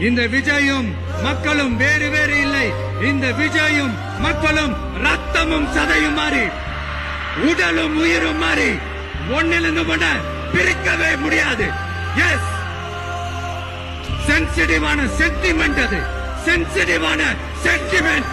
இந்த விஜயும் மக்களும் வேறு வேறு இல்லை. இந்த விஜயும் மக்களும் ரத்தமும் சதையும் மாறி உடலும் உயிரும் மாறி ஒன்னிலிருந்து ஒன்ன பிரிக்கவே முடியாது. எஸ், சென்சிட்டிவான சென்டிமெண்ட், அது சென்சிட்டிவான சென்டிமெண்ட்